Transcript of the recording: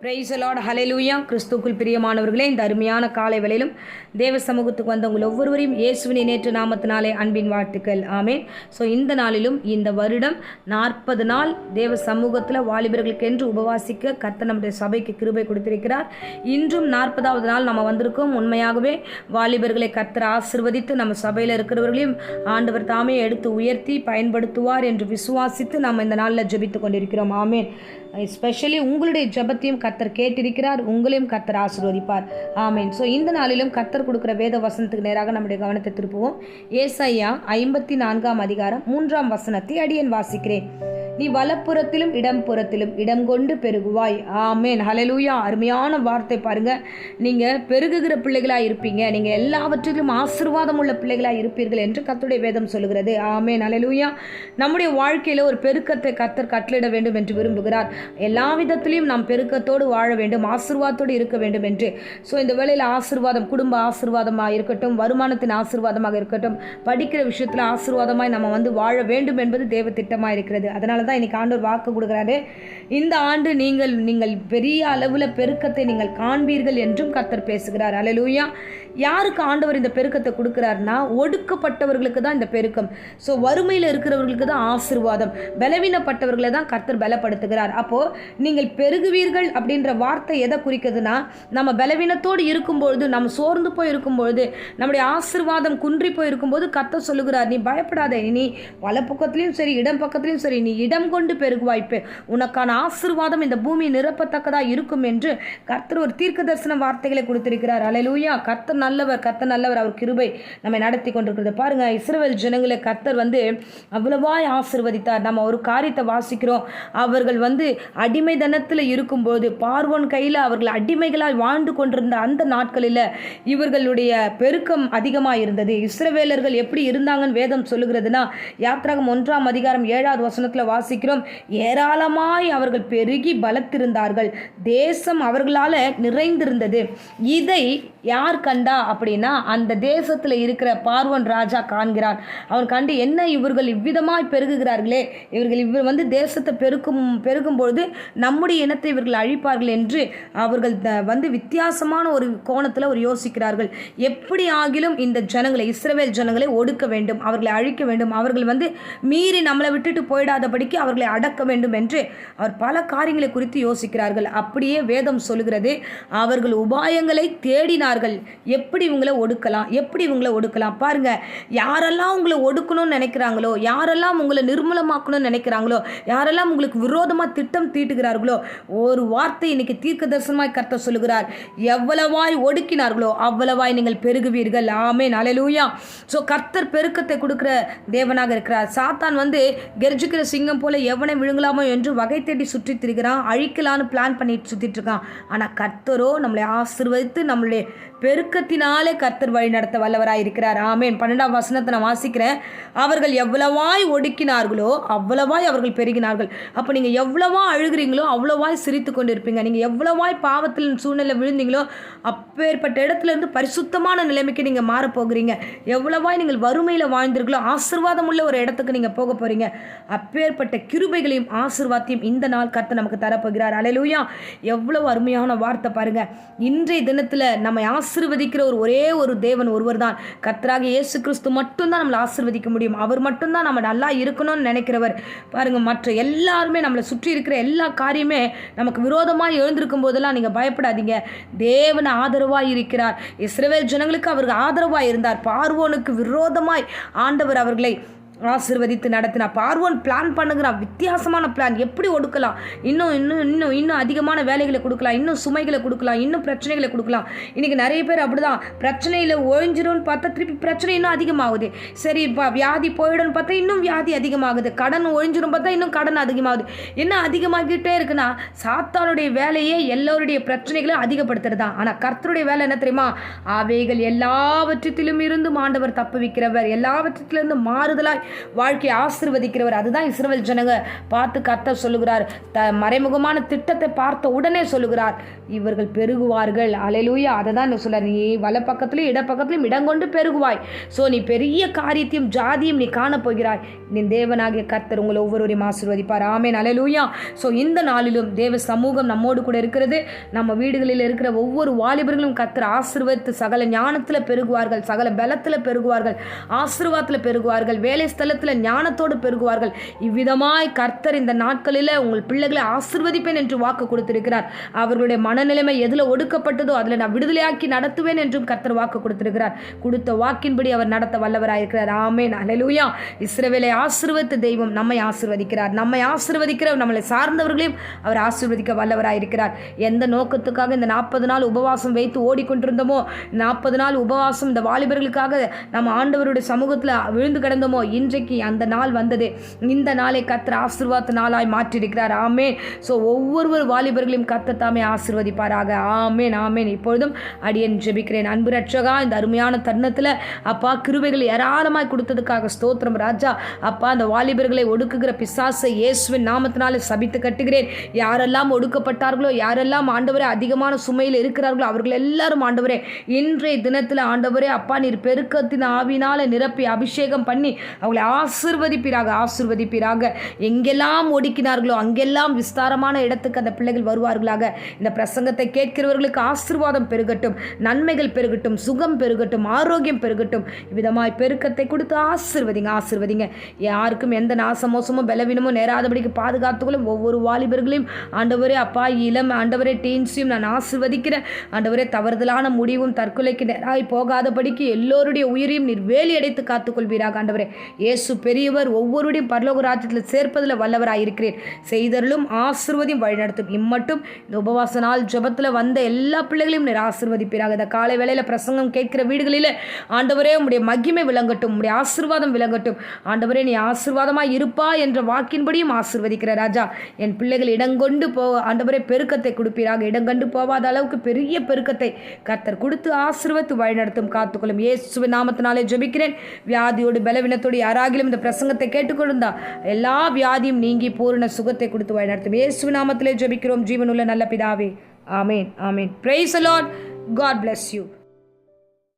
Price the Lord, ஹல்லேலூயா. கிறிஸ்துவுக்குள் பிரியமானவர்களே, இந்த அருமையான காலை வேளையிலும் தேவ சமூகத்துக்கு வந்த உங்கள் ஒவ்வொருவரையும் இயேசுவின் நேற்று நாமத்தினாலே அன்பின் வாழ்த்துக்கள். ஆமென். ஸோ இந்த நாளிலும் இந்த வருடம் 40 நாள் தேவ சமூகத்தில் வாலிபர்களுக்கு என்று உபவாசிக்க கர்த்தர் நம்முடைய சபைக்கு கிருபை கொடுத்திருக்கிறார். இன்றும் 40வது நாள் நம்ம வந்திருக்கோம். உண்மையாகவே வாலிபர்களை கர்த்தர் ஆசீர்வதித்து நம்ம சபையில் இருக்கிறவர்களையும் ஆண்டவர் தாமே எடுத்து உயர்த்தி பயன்படுத்துவார் என்று விசுவாசித்து நம்ம இந்த நாளில் ஜெபித்து கொண்டிருக்கிறோம். ஆமென். எஸ்பெஷலி உங்களுடைய ஜெபத்தையும் கர்த்தர் கேட்டிருக்கிறார், உங்களையும் கர்த்தர் ஆசீர்வதிப்பார். ஆமென். ஸோ இந்த நாளிலும் கர்த்தர் கொடுக்குற வேத வசனத்துக்கு நேராக நம்முடைய கவனத்தை திருப்புவோம். ஏசாயா 54ஆம் அதிகாரம் 3ஆம் வசனத்தை அடியேன் வாசிக்கிறேன். நீ வலப்புறத்திலும் இடம்புறத்திலும் இடம் கொண்டு பெருகுவாய். ஆமென். ஹல்லேலூயா. அருமையான வார்த்தை பாருங்க. நீங்க பெருகுகிற பிள்ளைகளா இருப்பீங்க, நீங்க எல்லாவற்றிலும் ஆசீர்வாதம் உள்ள பிள்ளைகளா இருப்பீர்கள் என்று கர்த்தருடைய வேதம் சொல்லுகிறது. ஆமென். ஹல்லேலூயா. நம்முடைய வாழ்க்கையில ஒரு பெருக்கத்தை கர்த்தர் கட்டளையிட வேண்டும் என்று விரும்புகிறார். எல்லா விதத்திலையும் நாம் பெருக்கத்தோடு வாழ வேண்டும், ஆசீர்வாதத்தோடு இருக்க வேண்டும் என்று. ஸோ இந்த வேளையில் ஆசீர்வாதம், குடும்ப ஆசீர்வாதமாக இருக்கட்டும், வருமானத்தின் ஆசீர்வாதமாக இருக்கட்டும், படிக்கிற விஷயத்தில் ஆசீர்வாதமாய் நம்ம வாழ வேண்டும் என்பது தேவ திட்டமாக இருக்கிறது. அதனால தான் இன்னைக்கு ஆண்டவர் வாக்கு கொடுக்குறாரு. இந்த ஆண்டு நீங்கள் பெரிய அளவில் பெருக்கத்தை நீங்கள் காண்பீர்கள் என்றும் கர்த்தர் பேசுகிறார். ஹல்லேலூயா. யாருக்கு ஆண்டவர் இந்த பெருக்கத்தை கொடுக்குறாருன்னா, ஒடுக்கப்பட்டவர்களுக்கு தான் இந்த பெருக்கம். ஸோ வறுமையில் இருக்கிறவர்களுக்கு தான் ஆசீர்வாதம், பலவீனப்பட்டவர்களை தான் கர்த்தர் பலப்படுத்துகிறார். அப்போ நீங்கள் பெருகுவீர்கள் அப்படின்ற வார்த்தை எதை குறிக்குதுன்னா, நம்ம பலவீனத்தோடு இருக்கும்பொழுது, நம்ம சோர்ந்து போய் இருக்கும்பொழுது, நம்முடைய ஆசீர்வாதம் குன்றி போய் இருக்கும்போது கர்த்தர் சொல்லுகிறார், நீ பயப்படாத, நீ வல பக்கத்திலையும் சரி இடம் பக்கத்திலையும் சரி நீ இடம் கொண்டு பெருகுவாய்ப்பு, உனக்கான ஆசீர்வாதம் இந்த பூமி நிரப்பத்தக்கதா இருக்கும் என்று கர்த்தர் ஒரு தீர்க்க தரிசன வார்த்தைகளை கொடுத்திருக்கிறார். அல்லேலூயா. கர்த்தர் நல்லவர், கர்த்தர் நல்லவர். அவர் கிருபை நம்மை நடத்தி கொண்டிருக்கிறது. பாருங்க, இஸ்ரவேல் ஜனங்களை கர்த்தர் அவ்வளவாய் ஆசீர்வதித்தார். நம்ம ஒரு காரியத்தை வாசிக்கிறோம். அவர்கள் அடிமை தனத்தில் இருக்கும்போது, பார்வோன் கையில் அவர்கள் அடிமைகளாய் வாழ்ந்து கொண்டிருந்த அந்த நாட்களில் இவர்களுடைய பெருக்கம் அதிகமாக இருந்தது. இஸ்ரவேலர்கள் எப்படி இருந்தாங்கன்னு வேதம் சொல்லுகிறதுனா, யாத்ராகமம் 1ஆம் அதிகாரம் 7வது வசனத்தில் வாசிக்கிறோம். ஏராளமாய் அவர்கள் பெருகி பலத்திருந்தார்கள், தேசம் அவர்களால் நிறைந்திருந்தது. இதை யார் கண்டா அப்படின்னா, அந்த தேசத்தில் இருக்கிற பார்வோன் ராஜா காண்கிறான். அவன் கண்டு, என்ன இவர்கள் இவ்விதமாய் பெருகுகிறார்களே, இவர் தேசத்தை பெருகும் பொழுது நம்முடைய இனத்தை இவர்கள் அழிப்பார்கள் என்று அவர்கள் வித்தியாசமான ஒரு கோணத்தில் ஒரு யோசிக்கிறார்கள். எப்படி ஆகிலும் இந்த ஜனங்களை, இஸ்ரவேல் ஜனங்களை ஒடுக்க வேண்டும், அவர்களை அழிக்க வேண்டும், அவர்கள் மீறி நம்மளை விட்டுட்டு போயிடாதபடிக்கு அவர்களை அடக்க வேண்டும் என்று அவர் பல காரியங்களை குறித்து யோசிக்கிறார்கள். அப்படியே வேதம் சொல்லுகிறது, அவர்கள் உபாயங்களை தேடினார்கள். எப்படி இவங்களை ஒடுக்கலாம் பாருங்க. யாரெல்லாம் உங்களை ஒடுக்கணும்னு நினைக்கிறாங்களோ, யாரெல்லாம் உங்களை நிர்மூலமாக்கணும்னு நினைக்கிறாங்களோ, யாரெல்லாம் உங்களுக்கு விரோதமாக திட்டம் தீட்டுகிறார்களோ, ஒரு வார்த்தை இன்னைக்கு தீர்க்க தரிசனமாய் கர்த்தர் சொல்லுகிறார், எவ்வளவாய் ஒடுக்கினார்களோ அவ்வளவாய் நீங்கள் பெருகுவீர்கள். ஆமென். ஹல்லேலூயா. ஸோ கர்த்தர் பெருக்கத்தை கொடுக்கிற தேவனாக இருக்கிறார். சாத்தான் கெர்ஜிக்கிற சிங்கம் போல எவனை விழுங்கலாமோ என்று வகை தேடி சுற்றி திரிகிறான், அழிக்கலான்னு பிளான் பண்ணிட்டு சுற்றிட்டு இருக்கான். ஆனால் கர்த்தரோ நம்மளை ஆசீர்வதித்து நம்மளுடைய பெருக்கத்தினாலே கர்த்தர் வழி நடத்த வல்லவராய் இருக்கிறார். ஆமென். 12ஆம் வசனத்தை நான் வாசிக்கிறேன். அவர்கள் எவ்வளவாய் ஒடுக்கினார்களோ அவ்வளவாய் அவர்கள் பெருகினார்கள். அப்போ நீங்கள் எவ்வளவா அழுகிறீங்களோ அவ்வளவாய் சிரித்து கொண்டு இருப்பீங்க. நீங்கள் எவ்வளவாய் பாவத்தில் சூழ்நிலை விழுந்தீங்களோ அப்பேற்பட்ட இடத்துல இருந்து பரிசுத்தமான நிலைமைக்கு நீங்கள் மாறப்போகிறீங்க. எவ்வளவாய் நீங்கள் வறுமையில் வாழ்ந்தீர்களோ ஆசீர்வாதம் உள்ள ஒரு இடத்துக்கு நீங்கள் போக போகிறீங்க. அப்பேற்பட்ட கிருபைகளையும் ஆசீர்வாதத்தையும் இந்த நாள் கர்த்தர் நமக்கு தரப்போகிறார். அல்லேலூயா. எவ்வளவு அருமையான வார்த்தை பாருங்க. இன்றைய தினத்தில் நம்மை ஆசீர்வதிக்கிற ஒரே ஒரு தேவன் ஒருவர் தான், கர்த்தராகிய இயேசு கிறிஸ்து மட்டும்தான் நம்மளை ஆசீர்வதிக்க முடியும். அவர் மட்டும்தான் நம்ம நல்லா இருக்கணும்னு நினைக்கிறவர். பாருங்க, மற்ற எல்லாருமே நம்மளை சுற்றி இருக்கிற எல்லா காரியமே நமக்கு விரோதமாக எழுந்திருக்கும் போதெல்லாம் நீங்கள் பயப்படாதீங்க. தேவன் ஆதரவாய் இருக்கிறார். இஸ்ரவேல் ஜனங்களுக்கு அவருக்கு ஆதரவாய் இருந்தார். பார்வோனுக்கு விரோதமாய் ஆண்டவர் அவர்களை ஆசீர்வதித்து நடத்தினா. பார்வோன் பிளான் பண்ணுகிறான், வித்தியாசமான பிளான். எப்படி ஒடுக்கலாம், இன்னும் அதிகமான வேலைகளை கொடுக்கலாம், இன்னும் சுமைகளை கொடுக்கலாம், இன்னும் பிரச்சனைகளை கொடுக்கலாம். இன்னைக்கு நிறைய பேர் அப்படிதான், பிரச்சனையில் ஒழிஞ்சிரும்னு பார்த்தா திருப்பி பிரச்சனை இன்னும் அதிகமாகுது. சரி, வியாதி போயிடும்னு பார்த்தா இன்னும் வியாதி அதிகமாகுது. கடன் ஒழிஞ்சிரும் பார்த்தா இன்னும் கடன் அதிகமாகுது. என்ன அதிகமாகிட்டே இருக்குன்னா, சாத்தானுடைய வேலையே எல்லோருடைய பிரச்சனைகளை அதிகப்படுத்துறது தான். ஆனால் கர்த்தருடைய வேலை என்ன தெரியுமா? அவைகள் எல்லாவற்றிலும் இருந்து ஆண்டவர் தப்புவிக்கிறவர், எல்லாவற்றிலிருந்து மாறுதலாய் வாழ்க்கையை ஆசீர்வதிக்கிறவர். அதுதான் இஸ்ரவேல் ஜனங்க பார்த்து கர்த்தர் சொல்லுகிறார். மறைமுகமான திட்டத்தை பார்த்த உடனே சொல்லுகிறார், இவர்கள் பெருகுவார்கள். அல்லேலூயா. அதை தான் சொல்றார், நீ வல பக்கத்திலும் இடப்பக்கத்திலும் இடங்கொண்டு பெருகுவாய். ஸோ நீ பெரிய காரியத்தையும் ஜாதியும் நீ காணப்போகிறாய். நீ தேவனாகிய கர்த்தர் உங்களை ஒவ்வொருவரையும் ஆசீர்வதிப்பார். ஆமென். அல்லேலூயா. ஸோ இந்த நாளிலும் தேவ சமூகம் நம்மோடு கூட இருக்கிறது. நம்ம வீடுகளில் இருக்கிற ஒவ்வொரு வாலிபர்களும் கர்த்தர் ஆசீர்வதித்து சகல ஞானத்தில் பெருகுவார்கள், சகல பலத்தில் பெருகுவார்கள், ஆசீர்வாதத்தில் பெருகுவார்கள், வேலை ஸ்தலத்தில் ஞானத்தோடு பெருகுவார்கள். இவ்விதமாய் கர்த்தர் இந்த நாட்களில் உங்கள் பிள்ளைகளை ஆசீர்வதிப்பேன் என்று வாக்கு கொடுத்திருக்கிறார். அவர்களுடைய மனநிலைமை எதில் ஒடுக்கப்பட்டதோ அதில் நான் விடுதலையாக்கி நடத்துவேன் என்றும் கர்த்தர் வாக்கு கொடுத்திருக்கிறார். கொடுத்த வாக்கின்படி அவர் நடத்த வல்லவராயிருக்கிறார். ஆமென். அல்லேலூயா. இஸ்ரவேலை ஆசீர்வதித்த தெய்வம் நம்மை ஆசீர்வதிக்கிறார். நம்மை ஆசீர்வதிக்கிறவர் நம்மளை சார்ந்தவர்களையும் அவர் ஆசீர்வதிக்க வல்லவராயிருக்கிறார். எந்த நோக்கத்துக்காக இந்த 40 நாள் உபவாசம் வைத்து ஓடிக்கொண்டிருந்தோமோ, 40 நாள் உபவாசம் இந்த வாலிபர்களுக்காக நம்ம ஆண்டவருடைய சமூகத்தில் விழுந்து கிடந்தோமோ, இன்றைக்கு அந்த நாள் வந்தது. இந்த நாளை கர்த்தர் ஆசீர்வாத நாளாய் மாற்றியிருக்கிறார். ஆமென். ஸோ ஒவ்வொரு வாலிபர்களையும் கர்த்தர் தாமே ஆசீர்வதிப்பாராக. ஆமென். ஆமென். இப்பொழுதும் அடியேன் ஜெபிக்கிறேன். அன்பு ரட்சகா, இந்த அருமையான தருணத்தில் அப்பா கிருபைகள் ஏராளமாய் கொடுத்ததுக்காக ஸ்தோத்திரம் ராஜா. அப்பா அந்த வாலிபர்களை ஒடுக்குகிற பிசாசை இயேசுவின் நாமத்தினாலே சபித்து கட்டுகிறேன். யாரெல்லாம் ஒடுக்கப்பட்டார்களோ, யாரெல்லாம் ஆண்டவரே அதிகமான சுமையில் இருக்கிறார்களோ, அவர்கள் எல்லாரும் ஆண்டவரே இன்றைய தினத்தில் ஆண்டவரே அப்பா நீர் பெருக்கத்தின் ஆவினால நிரப்பி அபிஷேகம் பண்ணி அவங்களை ஆசீர்வதிப்பீராக, ஆசீர்வதிப்பீராக. எங்கெல்லாம் ஒடுக்கினார்களோ அங்கெல்லாம் விஸ்தாரமான இடத்துக்கு அந்த பிள்ளைகள் வருவார்களாக. இந்த பிரசங்கத்தை கேட்கிறவர்களுக்கு ஆசீர்வாதம் பெருகட்டும், நன்மைகள் பெருகட்டும், சுகம் பெருகட்டும், ஆரோக்கியம் பெருகட்டும். விதமாய் பெருக்கத்தை கொடுத்து ஆசீர்வதிங்க, ஆசீர்வதிங்க. யாருக்கும் எந்த நாசமோசமும் பலவீனமோ நேராதபடிக்கு பாதுகாத்துக்கொள்ளும். ஒவ்வொரு வாலிபர்களையும் ஆண்டவரே அப்பா இளம் ஆண்டவரே டீன்ஸையும் நான் ஆசீர்வதிக்கிறேன். ஆண்டவரே தவறுதலான முடிவும் தற்கொலைக்கு நேராய் போகாதபடிக்கு எல்லோருடைய உயிரையும் நீர் வேலி அடைத்து காத்துக்கொள்வீராக. ஆண்டவரே இயேசு பெரியவர், ஒவ்வொருடையும் பரலோக ராஜ்யத்தில் சேர்ப்பதில் வல்லவராயிருக்கிறேன். செய்தருளும் ஆசீர்வதியும் வழிநடத்தும். இம்மட்டும் இந்த உபவாச நாள் ஜெபத்தில் வந்த எல்லா பிள்ளைகளையும் நீர் ஆசீர்வதிப்பீராக. இந்த காலை வேளையில் பிரசங்கம் கேட்கிற வீடுகளில் ஆண்டவரே உம்முடைய மகிமை விளங்கட்டும், உம்முடைய ஆசீர்வாதம் விளங்கட்டும். ஆண்டவரே நீ ஆசீர்வாதமாய் இருப்பா என்ற வாக்கின்படியும் ஆசீர்வதிக்கிற ராஜா. என் பிள்ளைகள் இடங்கொண்டு ஆண்டவரே பெருக்கத்தை கொடுப்பீராக. இடங்கண்டு போவாத அளவுக்கு பெரிய பெருக்கத்தை கர்த்தர் கொடுத்து ஆசீர்வதித்து வழிநடத்தும், காத்துக்கொள்ளும். இயேசுவின் நாமத்தினாலே ஜெபிக்கிறேன். வியாதியோடு பலவீனத்தோடு யாராகிலும் இந்த பிரசங்கத்தை கேட்டுக்கொண்டிருந்தா எல்லா வியாதியும் நீங்கி பூரண சுகத்தை கொடுத்து வழிநடத்தும். இயேசுவின் நாமத்திலே ஜெபிக்கிறோம் ஜீவனுள்ள நல்ல பிதாவே. ஆமென். ஆமென். Praise the Lord. God bless you.